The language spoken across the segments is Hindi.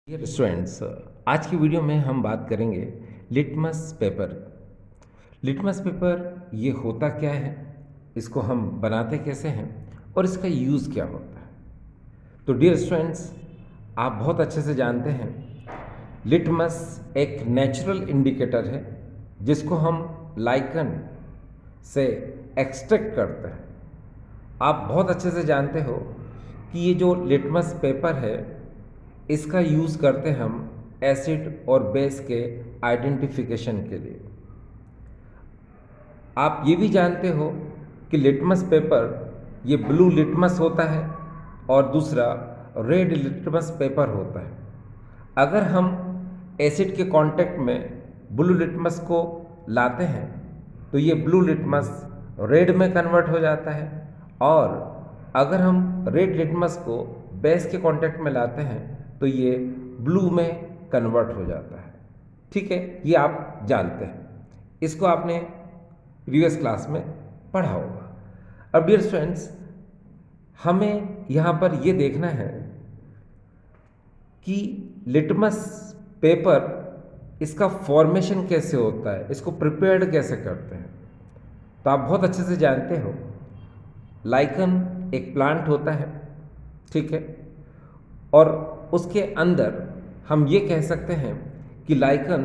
डियर स्टूडेंट्स, आज की वीडियो में हम बात करेंगे लिटमस पेपर। लिटमस पेपर ये होता क्या है, इसको हम बनाते कैसे हैं और इसका यूज़ क्या होता है। तो डियर स्टूडेंट्स, आप बहुत अच्छे से जानते हैं लिटमस एक नेचुरल इंडिकेटर है जिसको हम लाइकन से एक्सट्रैक्ट करते हैं। आप बहुत अच्छे से जानते हो कि ये जो लिटमस पेपर है इसका यूज़ करते हम एसिड और बेस के आइडेंटिफिकेशन के लिए। आप ये भी जानते हो कि लिटमस पेपर ये ब्लू लिटमस होता है और दूसरा रेड लिटमस पेपर होता है। अगर हम एसिड के कांटेक्ट में ब्लू लिटमस को लाते हैं तो ये ब्लू लिटमस रेड में कन्वर्ट हो जाता है, और अगर हम रेड लिटमस को बेस के कांटेक्ट में लाते हैं तो ये ब्लू में कन्वर्ट हो जाता है। ठीक है, ये आप जानते हैं, इसको आपने प्रीवियस क्लास में पढ़ा होगा। अब डियर स्टूडेंट्स, हमें यहाँ पर ये देखना है कि लिटमस पेपर इसका फॉर्मेशन कैसे होता है, इसको प्रिपेयर्ड कैसे करते हैं। तो आप बहुत अच्छे से जानते हो लाइकन एक प्लांट होता है, ठीक है, और उसके अंदर हम ये कह सकते हैं कि लाइकन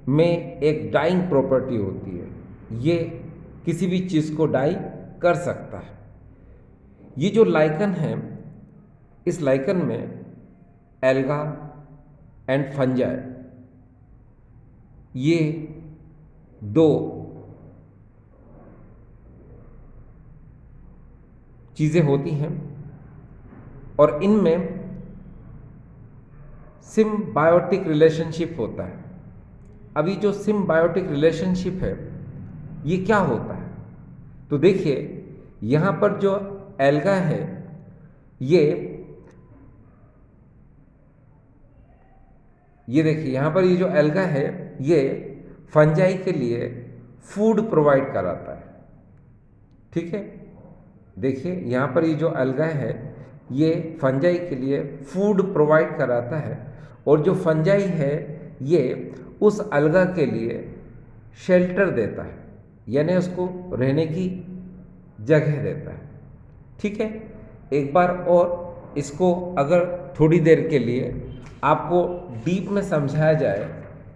में एक डाइंग प्रॉपर्टी होती है। ये किसी भी चीज़ को डाई कर सकता है। ये जो लाइकन है, इस लाइकन में एल्गा एंड फंजाई ये दो चीज़ें होती हैं और इनमें सिम्बायोटिक रिलेशनशिप होता है। अभी जो सिम्बायोटिक रिलेशनशिप है ये क्या होता है, तो देखिए यहाँ पर जो एल्गा है ये देखिए यहाँ पर ये जो एल्गा है ये फंजाई के लिए फूड प्रोवाइड कराता है। ठीक है, देखिए यहाँ पर ये जो एल्गा है ये फंजाई के लिए फूड प्रोवाइड कराता है, और जो फंजाई है ये उस अलगा के लिए शेल्टर देता है, यानी उसको रहने की जगह देता है। ठीक है, एक बार और इसको अगर थोड़ी देर के लिए आपको डीप में समझाया जाए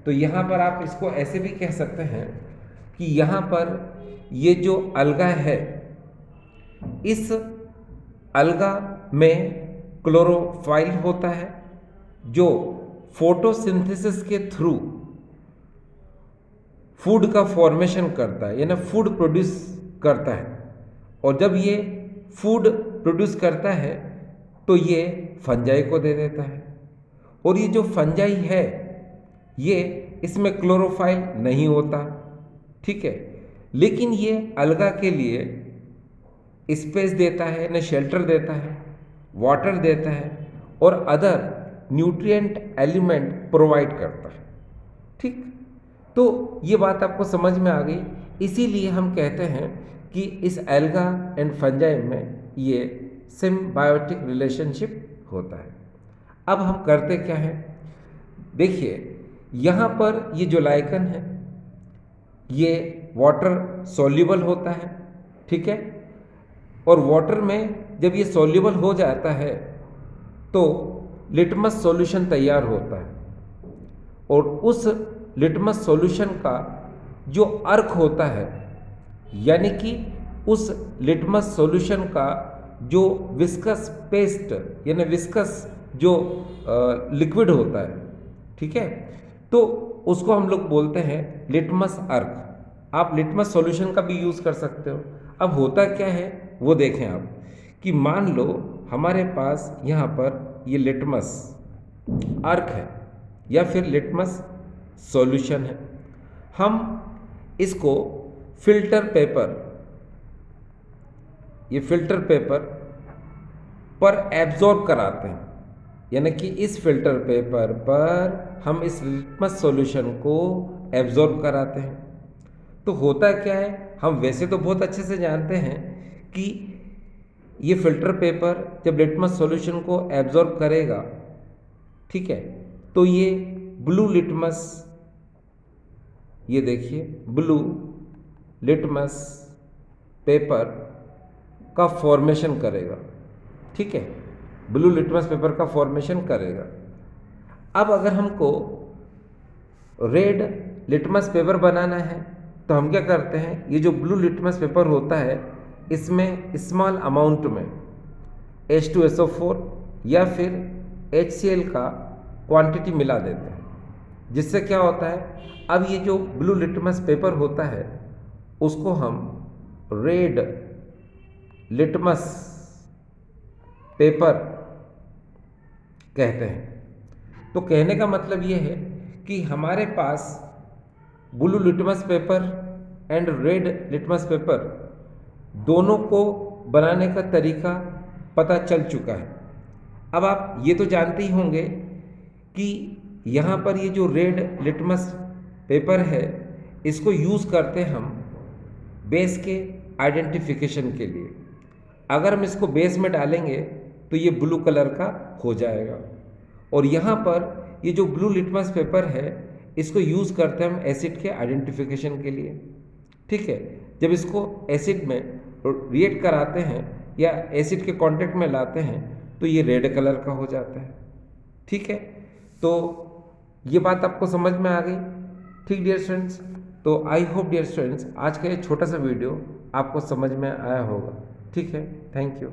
तो यहाँ पर आप इसको ऐसे भी कह सकते हैं कि यहाँ पर ये जो अलगा है, इस अलगा में क्लोरोफाइल होता है जो फोटोसिंथेसिस के थ्रू फूड का फॉर्मेशन करता है, यानी फूड प्रोड्यूस करता है। और जब ये फूड प्रोड्यूस करता है तो ये फंजाई को दे देता है, और ये जो फंजाई है ये इसमें क्लोरोफाइल नहीं होता। ठीक है, लेकिन ये अलगा के लिए स्पेस देता है, यानी शेल्टर देता है, वाटर देता है और अदर न्यूट्रिएंट एलिमेंट प्रोवाइड करता है। ठीक, तो ये बात आपको समझ में आ गई। इसीलिए हम कहते हैं कि इस एल्गा एंड फंजाई में ये सिम्बायोटिक रिलेशनशिप होता है। अब हम करते क्या हैं, देखिए यहाँ पर ये जो लाइकन है ये वाटर सॉल्युबल होता है। ठीक है, और वाटर में जब ये सॉल्युबल हो जाता है तो लिटमस सॉल्यूशन तैयार होता है, और उस लिटमस सॉल्यूशन का जो अर्क होता है, यानी कि उस लिटमस सॉल्यूशन का जो विस्कस पेस्ट यानी विस्कस जो लिक्विड होता है, ठीक है, तो उसको हम लोग बोलते हैं लिटमस अर्क। आप लिटमस सॉल्यूशन का भी यूज़ कर सकते हो। अब होता क्या है वो देखें आप, कि मान लो हमारे पास यहाँ पर ये लिटमस अर्क है या फिर लिटमस सॉल्यूशन है। हम इसको फिल्टर पेपर, ये फिल्टर पेपर पर एब्जॉर्ब कराते हैं, यानी कि इस फिल्टर पेपर पर हम इस लिटमस सॉल्यूशन को एब्जॉर्ब कराते हैं। तो होता क्या है, हम वैसे तो बहुत अच्छे से जानते हैं कि ये फिल्टर पेपर जब लिटमस सॉल्यूशन को एब्जॉर्ब करेगा, ठीक है, तो ये ब्लू लिटमस, ये देखिए ब्लू लिटमस पेपर का फॉर्मेशन करेगा। ठीक है, ब्लू लिटमस पेपर का फॉर्मेशन करेगा। अब अगर हमको रेड लिटमस पेपर बनाना है तो हम क्या करते हैं, ये जो ब्लू लिटमस पेपर होता है इसमें स्मॉल अमाउंट में H2SO4 या फिर HCl का क्वांटिटी मिला देते हैं, जिससे क्या होता है, अब ये जो ब्लू लिटमस पेपर होता है उसको हम रेड लिटमस पेपर कहते हैं। तो कहने का मतलब ये है कि हमारे पास blue litmus paper and red litmus paper दोनों को बनाने का तरीका पता चल चुका है। अब आप ये तो जानते ही होंगे कि यहाँ पर ये जो रेड लिटमस पेपर है इसको यूज़ करते हैं हम बेस के आइडेंटिफिकेशन के लिए। अगर हम इसको बेस में डालेंगे तो ये ब्लू कलर का हो जाएगा। और यहाँ पर ये जो ब्लू लिटमस पेपर है इसको यूज़ करते हैं हम एसिड के आइडेंटिफिकेशन के लिए। ठीक है, जब इसको एसिड में रिएक्ट कराते हैं या एसिड के कांटेक्ट में लाते हैं तो ये रेड कलर का हो जाता है। ठीक है, तो ये बात आपको समझ में आ गई। ठीक डियर स्टूडेंट्स, तो आई होप डियर स्टूडेंट्स आज का ये छोटा सा वीडियो आपको समझ में आया होगा। ठीक है, थैंक यू।